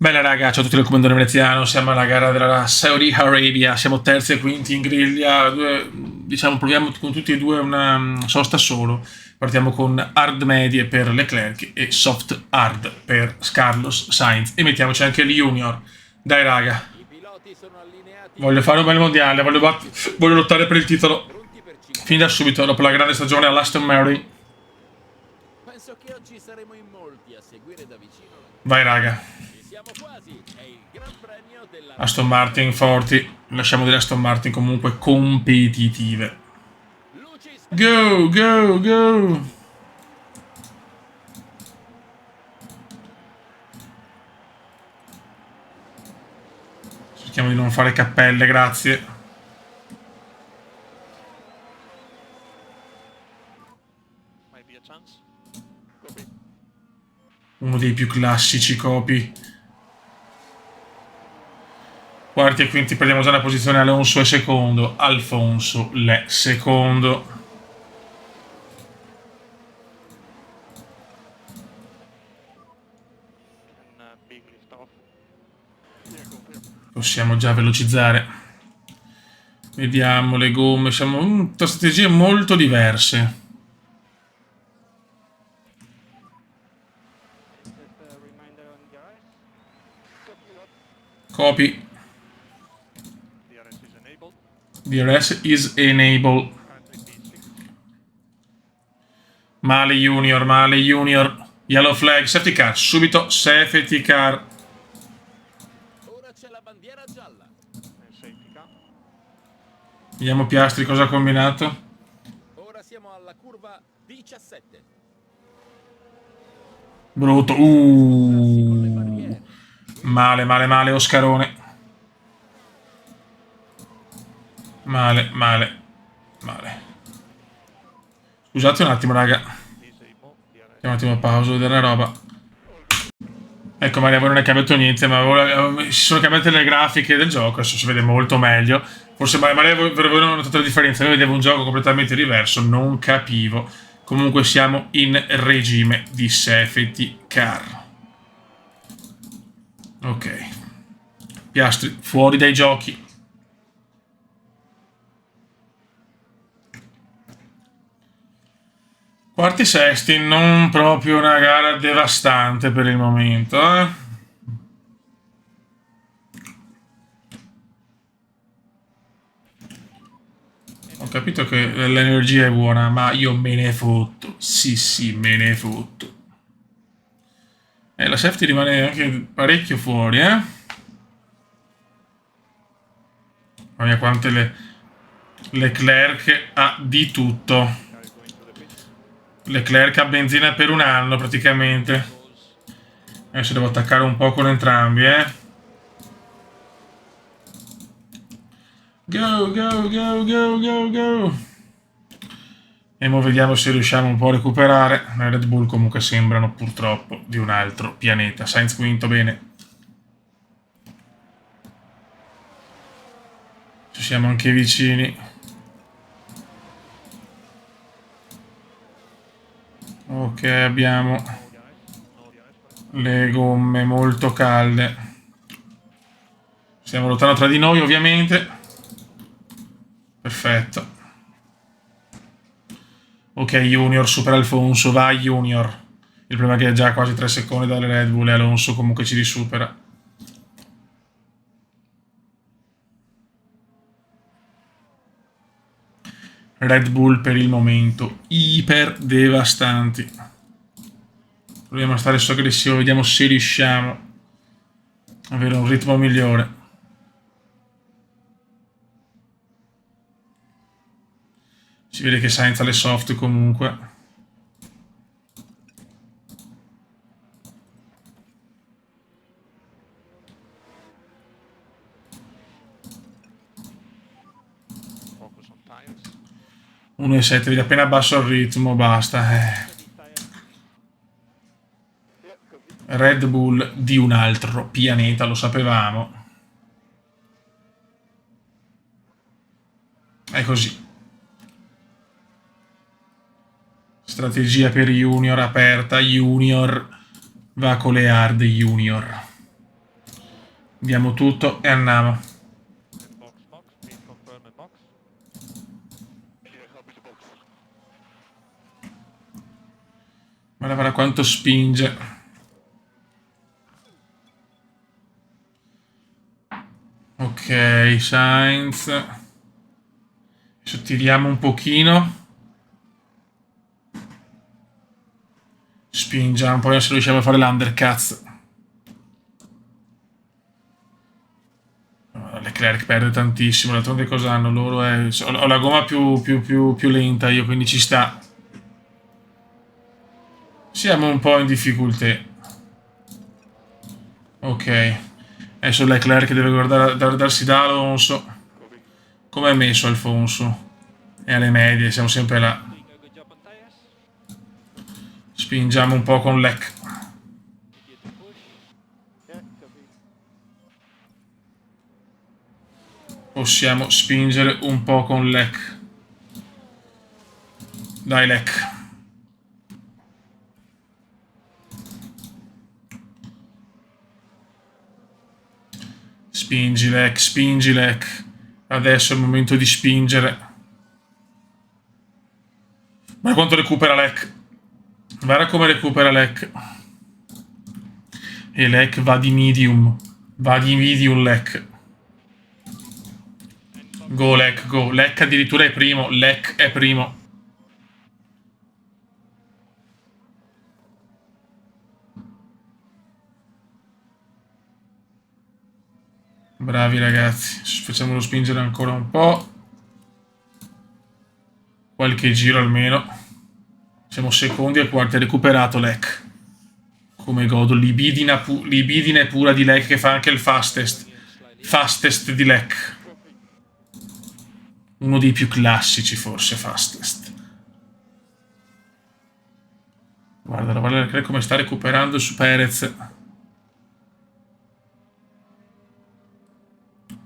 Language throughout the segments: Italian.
Bella raga, ciao a tutti dal comandante veneziano, siamo alla gara della Saudi Arabia, siamo terzi e quinti in griglia, diciamo proviamo con tutti e due una sosta solo, partiamo con hard medie per Leclerc e soft hard per Carlos Sainz e mettiamoci anche il junior, dai raga, I piloti sono allineati voglio fare un bel mondiale, voglio lottare per il titolo, pronti per fin da 50 subito, km. dopo la grande stagione all'Aston Martin, Penso che oggi saremo in molti a seguire da vicino la vai corsa. raga, Ci siamo quasi, è il Gran Premio della Aston Red Bull Martin Ring. forti, lasciamo delle Aston Martin comunque competitive. Luci spente. Go, go, go! Cerchiamo di non fare cappelle, grazie. Maybe a chance. Uno dei più classici copi. Quarti e quinti prendiamo già la posizione Alonso è secondo. Alfonso l'è secondo. And big lift off. Possiamo già velocizzare. Vediamo le gomme. Siamo strategie molto diverse. Copy. DRS is enabled. DRS is enable. Currently P6. Male junior, male junior. Yellow flag, safety car. Subito safety car. Ora c'è la bandiera gialla. And safety car. Vediamo Piastri cosa ha combinato. Ora siamo alla curva 17. Brutto. Con le barriere. Male, male, male, Oscarone. Male, male, male. Scusate un attimo, raga. Disable DRS. Un attimo pausa vedere la roba. Ecco, Maria, voi non è cambiato niente, ma si sono cambiate le grafiche del gioco, adesso si vede molto meglio. Forse Maria, voi non notate la differenza, io vedevo un gioco completamente diverso, non capivo. Comunque siamo in regime di safety car. Ok. Piastri, fuori dai giochi. Quarti sesti, non proprio una gara devastante per il momento, eh? Ho capito che l'energia è buona, ma io me ne fotto. Sì, sì, me ne fotto. La safety rimane anche parecchio fuori, eh? Mamma mia, quante Leclerc ha di tutto. Car is going to the pit. Leclerc ha benzina per un anno praticamente. Adesso devo attaccare un po' con entrambi, eh. Go, go, go, go, go, go. E ora vediamo se riusciamo un po' a recuperare. Le Red Bull comunque sembrano purtroppo di un altro pianeta. Sainz quinto, bene. Ci siamo anche vicini. Ok, abbiamo No DRS. le gomme molto calde. Stiamo lottando tra di noi, ovviamente. Perfetto. Ok, Junior supera Alfonso, vai Junior. Il problema è che è già quasi 3 secondi dalle Red Bull e Alonso comunque ci risupera. Red Bull per il momento iper devastanti. Proviamo a stare su aggressivo, vediamo se riusciamo ad avere un ritmo migliore. Si vede che Sainz ha le soft comunque. Focus on tires. 1,7, vedi appena abbasso il ritmo, basta. Red Bull di un altro pianeta, lo sapevamo. È così. Strategia per Junior aperta, Junior va con le hard Junior. Diamo tutto e andiamo. And box, please confirm a box. Guarda quanto spinge. Ok, Sainz. Adesso tiriamo un pochino. Spingiamo, poi se riusciamo a fare l'undercut. Leclerc perde tantissimo, d'altronde cosa hanno loro? Ho la gomma più lenta io, quindi ci sta. Siamo un po' in difficoltà. Ok. Adesso Leclerc deve darsi da Alonso. Come è messo Alfonso? È alle medie, siamo sempre là. Good job on tires. Spingiamo un po' con Lec. Easier to push. Possiamo spingere un po' con Lec. Dai Lec. Spingi Lec, spingi Lec. Adesso è il momento di spingere. Guarda quanto recupera Lec. Guarda come recupera Lec. E Lec va di medium. Va di medium Lec. Go Lec, go. Lec addirittura è primo. Lec è primo. Bravi ragazzi. Facciamolo spingere ancora un po'. Qualche giro almeno. Siamo secondi e quarti. Ha recuperato Lec. Come godo. Libidine pura di Lec che fa anche il fastest. Fastest di Lec. Uno dei più classici forse fastest. Guarda come sta recuperando su Perez.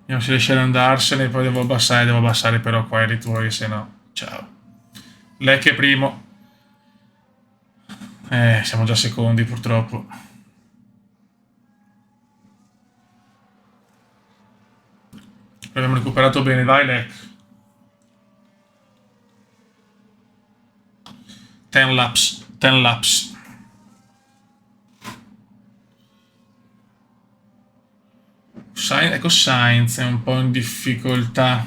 Vediamo se riesce ad andarsene. Poi devo abbassare però qua i ritorni, se no. Ciao. Lec è primo. Siamo già secondi purtroppo. Abbiamo recuperato bene, dai Lec. 10 laps, 10 laps. Ecco Sainz è un po' in difficoltà.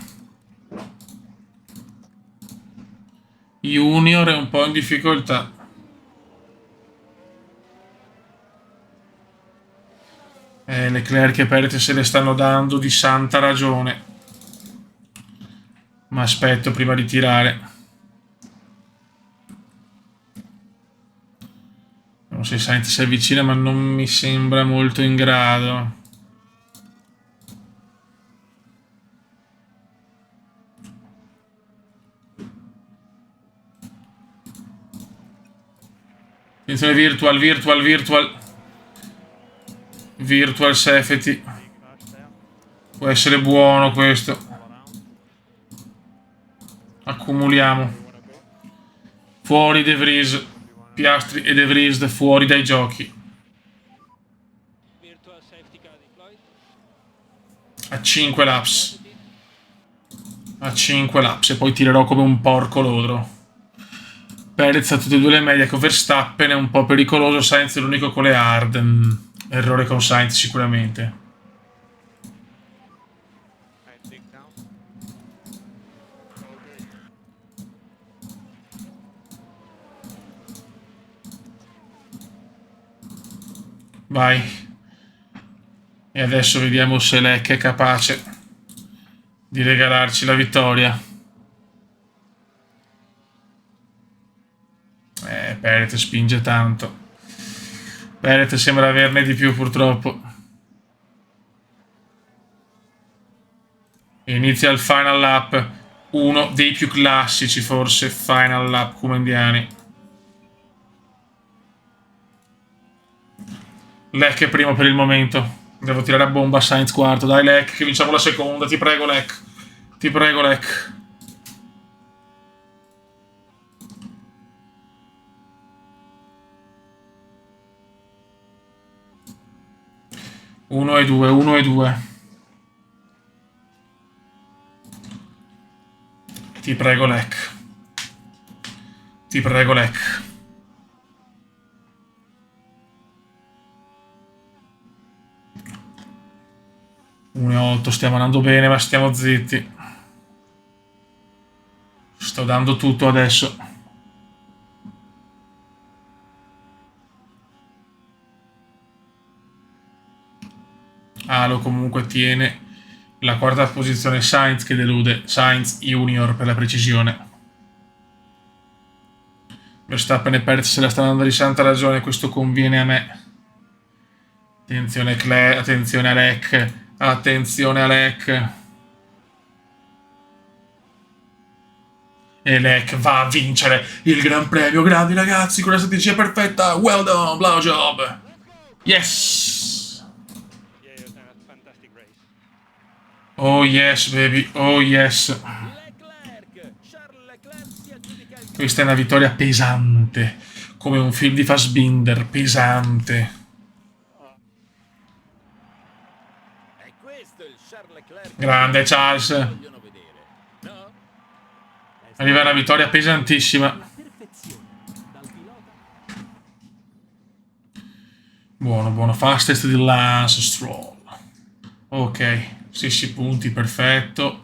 Junior è un po' in difficoltà. Leclerc e Perez se le stanno dando di santa ragione. Ma aspetto prima di tirare. Non so se Sainz si avvicina, ma non mi sembra molto in grado. Attenzione Virtual safety. Può essere buono questo. Accumuliamo. Fuori De Vries. Piastri e De Vries fuori dai giochi. A 5 laps. A 5 laps. E poi tirerò come un porco lodro. Perez ha tutte e due le medie con Verstappen, è un po' pericoloso. Sainz è l'unico con le hard. Errore con Sainz sicuramente. Vai. E adesso vediamo se Lec è capace di regalarci la vittoria. Perez spinge tanto. Perez sembra averne di più purtroppo. Inizia il final lap. Uno dei più classici forse final lap comendiani. Lec è primo per il momento. Devo tirare a bomba Sainz quarto. Dai Lec che vinciamo la seconda. Ti prego Lec. Ti prego Lec. 1 e 2, 1 e 2. Ti prego, Lec. Ti prego, Lec. 1 e 8, stiamo andando bene, ma stiamo zitti. Sto dando tutto adesso. Alo comunque tiene la quarta posizione Sainz che delude. Sainz Junior per la precisione. Verstappen e Perez se la stanno dando di santa ragione, questo conviene a me. Attenzione attenzione Alec. Attenzione Alec. E Lec va a vincere il Gran Premio. Grandi ragazzi, con la strategia perfetta. Well done, blowjob. Yes. Yeah, it was a fantastic race. Oh yes, baby. Oh yes. Leclerc, Charles Leclerc si aggiudica il Questa è una vittoria pesante. Come un film di Fassbinder. Pesante. È questo il Charles Leclerc. Grande Charles. Vogliono vedere. No? Arriva una vittoria pesantissima. Perfezione dal pilota. Buono, buono. Fastest di Lance Stroll. Ok. Sì, punti, perfetto.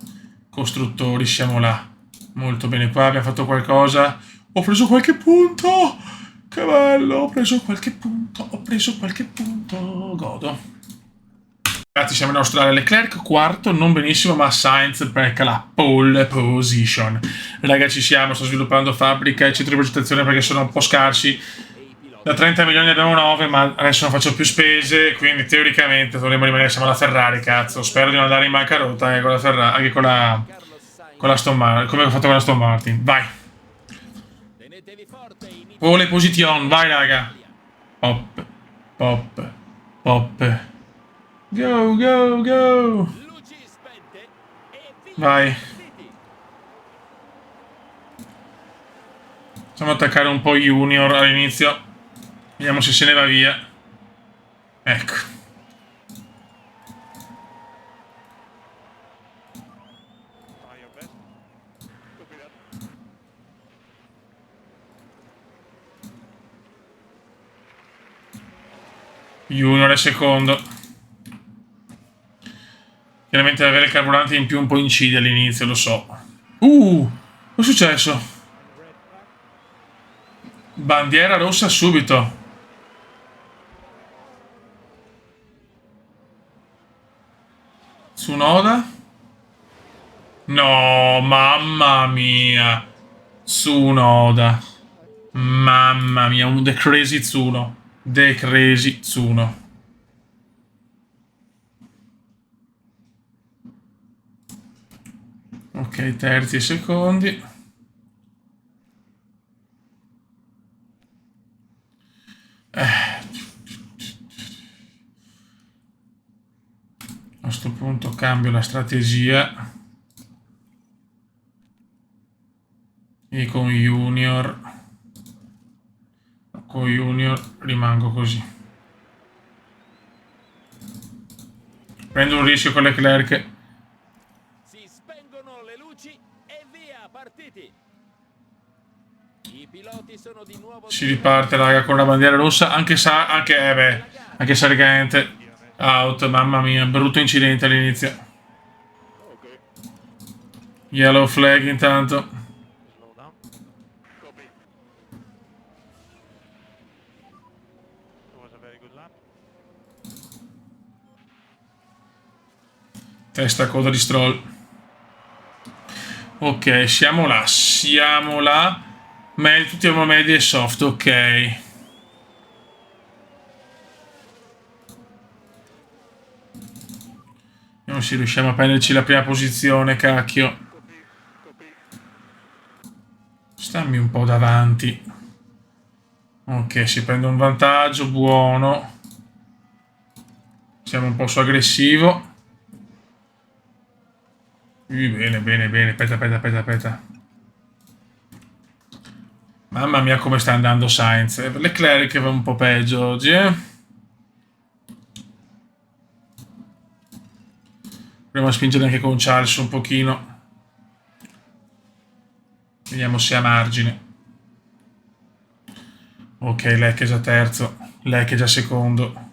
Costruttori, siamo là. Molto bene qua, abbiamo fatto qualcosa. Ho preso qualche punto. Che bello, ho preso qualche punto. Godo. Ragazzi, siamo in Australia. Leclerc quarto, non benissimo, ma Sainz becca la pole position. Ragazzi, ci siamo, sto sviluppando fabbrica e centro di progettazione perché sono un po' scarsi. Da 30 milioni abbiamo 9, ma adesso non faccio più spese, quindi teoricamente dovremmo rimanere, siamo alla Ferrari, cazzo. Spero di non andare in bancarotta anche con la Ferrari, anche con la Aston Martin, come ho fatto con la Aston Martin. Vai. Tenetevi forte, inizia Pole position, vai raga. Pop. Go. luci spente e via. Vai. Partiti. Facciamo attaccare un po' Junior all'inizio. Vediamo se se ne va via. Ecco. Try your best. Copy that. Junior è secondo. Chiaramente avere il carburante in più un po' incide all'inizio, lo so. Cosa è successo? Bandiera rossa subito. Tsunoda? No, mamma mia. Tsunoda. Mamma mia, un The Crazy Tsuno. The Crazy Tsuno. Ok, terzi e secondi. A questo punto cambio la strategia. E con Junior rimango così. Prendo un rischio con Leclerc. Si spengono le luci e via, partiti. I piloti sono di nuovo Si riparte raga con la bandiera rossa. Anche Sargent out. Mamma mia, brutto incidente all'inizio. Yellow flag intanto. Slow down. Copy. It was a very good lap. Testa coda di Stroll. Ok, siamo là. Tutti abbiamo media e soft, ok. Vediamo se riusciamo a prenderci la prima posizione, cacchio. Stammi un po' davanti. Ok, si prende un vantaggio, buono. Siamo un po' su aggressivo. Bene. Aspetta. Mamma mia come sta andando Sainz. Leclerc va un po' peggio oggi, Proviamo a spingere anche con Charles un pochino. Vediamo se è a margine. Ok, lei che è già terzo. Lei che è già secondo.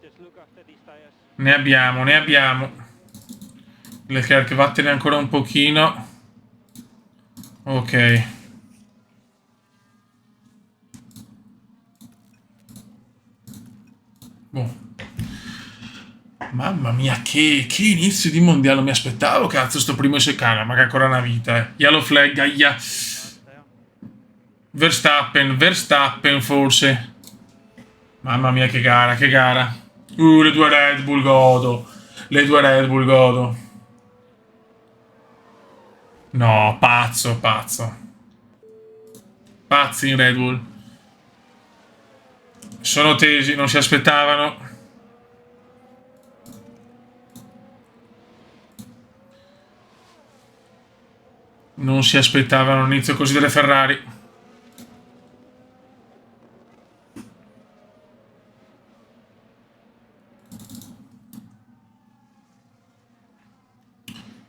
Just look after these tires. Ne abbiamo, ne abbiamo. Leclerc vattene ancora un pochino. Ok. Boh. Mamma mia, che inizio di mondiale non mi aspettavo, cazzo, sto primo secano, ma che ancora una vita, eh. Yellow flag, aia. There. Verstappen forse. Mamma mia, che gara, che gara. Le due Red Bull godo. Le due Red Bull godo. No, pazzo, pazzo. Pazzi in Red Bull. Sono tesi, non si aspettavano. Non si aspettavano un inizio così delle Ferrari.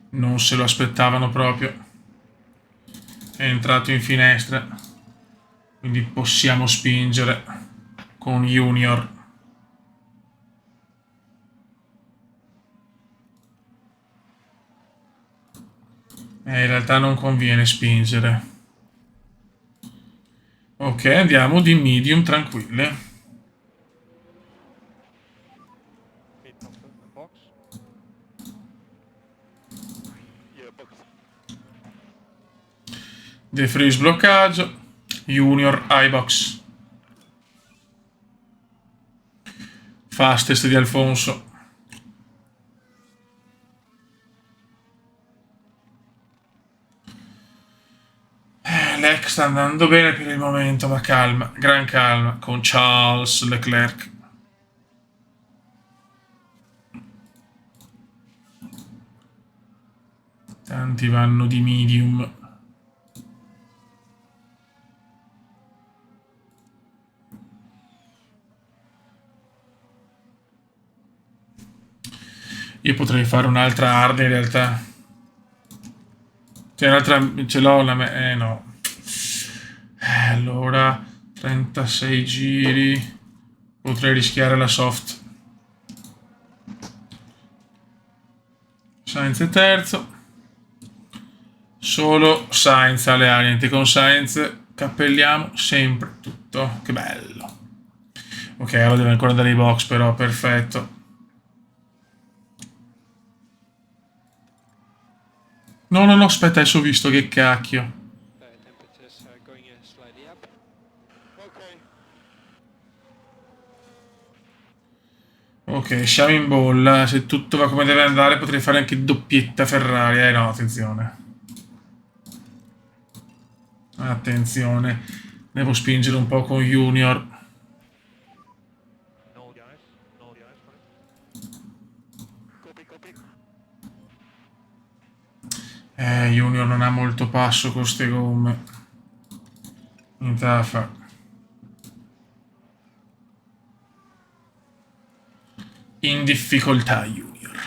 Non se lo aspettavano proprio. È entrato in finestra. Quindi possiamo spingere con Junior. In realtà non conviene spingere. Ok, andiamo di medium tranquille. Mid of the box. Yeah, box. De Vries bloccaggio. Junior iBox. Fastest di Alfonso. Leclerc sta andando bene per il momento, ma calma, gran calma, con Charles Leclerc. Tanti vanno di medium. Io potrei fare un'altra hard in realtà. C'è un'altra, ce l'ho la no. Allora, 36 giri. Potrei rischiare la soft. Sainz è terzo. Solo Sainz alle alienti. Con Sainz cappelliamo sempre tutto. Che bello. Ok, allora deve ancora andare ai box però, perfetto. No, no, no, aspetta, adesso ho visto che cacchio. Temperatures are going slightly up. Okay. Ok, siamo in bolla. Se tutto va come deve andare, potrei fare anche doppietta Ferrari. No, attenzione. Attenzione. Devo spingere un po' con Junior. No guys. No guys. Copy, copy. Junior non ha molto passo con ste gomme. Niente da fare. In difficoltà Junior.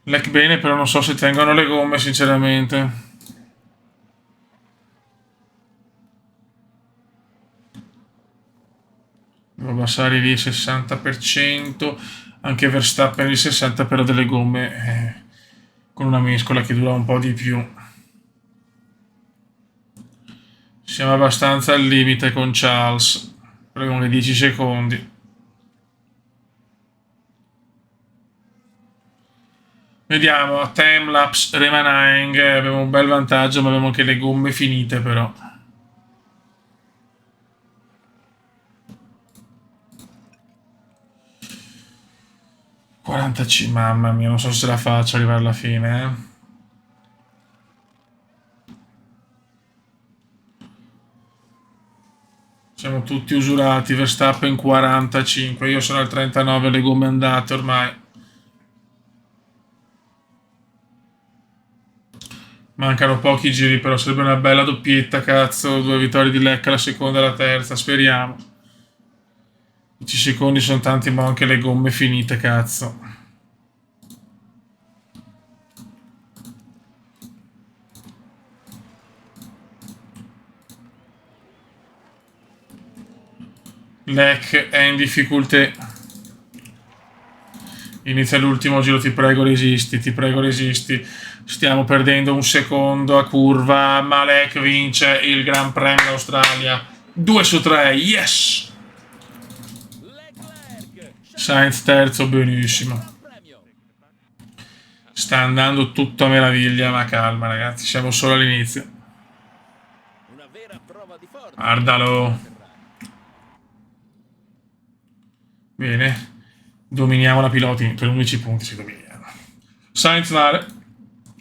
Lec bene, però non so se tengono le gomme, sinceramente. Devo abbassare lì il 60%. Anche Verstappen il 60% però delle gomme con una mescola che dura un po' di più. Siamo abbastanza al limite con Charles. Abbiamo le 10 secondi. Vediamo, a timelapse remaining abbiamo un bel vantaggio, ma abbiamo anche le gomme finite però. Mamma mia, non so se la faccio arrivare alla fine, Siamo tutti usurati, Verstappen 45, io sono al 39, le gomme andate ormai. Mancano pochi giri, però sarebbe una bella doppietta, cazzo. 2 vittorie di Lecca, la seconda e la terza, speriamo. 10 secondi sono tanti, ma anche le gomme finite, cazzo. Lec è in difficoltà. Inizia l'ultimo giro, ti prego resisti, ti prego resisti. Stiamo perdendo un secondo a curva, ma Lec vince il Gran Premio d'Australia. 2 su 3, yes! Leclerc, Sainz terzo, benissimo. Gran Premio. Sta andando tutto a meraviglia, ma calma ragazzi, siamo solo all'inizio. Una vera prova di forza. Guardalo. Bene. Dominiamo la piloti per 11 punti, si dominiamo. Sainz male.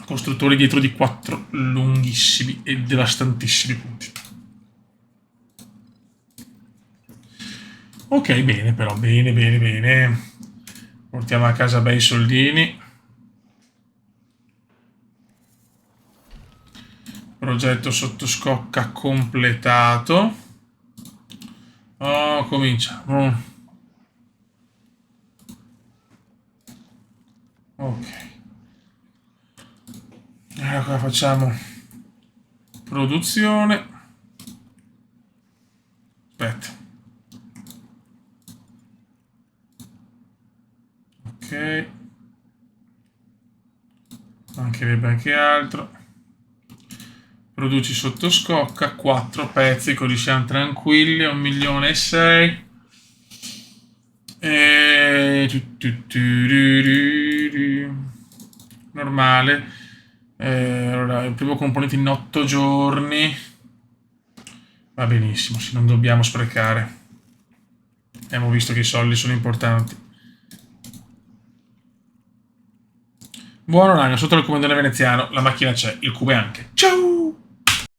Costruttori dietro di 4 lunghissimi e devastantissimi punti. Ok, bene però, bene, bene, bene. Portiamo a casa bei soldini. Progetto sottoscocca completato. Oh, comincia. Ok. Allora qua facciamo produzione. Aspetta. Ok. Mancherebbe anche altro. Produci sottoscocca, 4 pezzi, così siamo tranquilli, 1.600.000. Normale. Allora, il primo componente in 8 giorni. Va benissimo, sì, non dobbiamo sprecare. Abbiamo visto che i soldi sono importanti. Buono raga, sotto il comandante veneziano, la macchina c'è, il cubo anche. Ciao!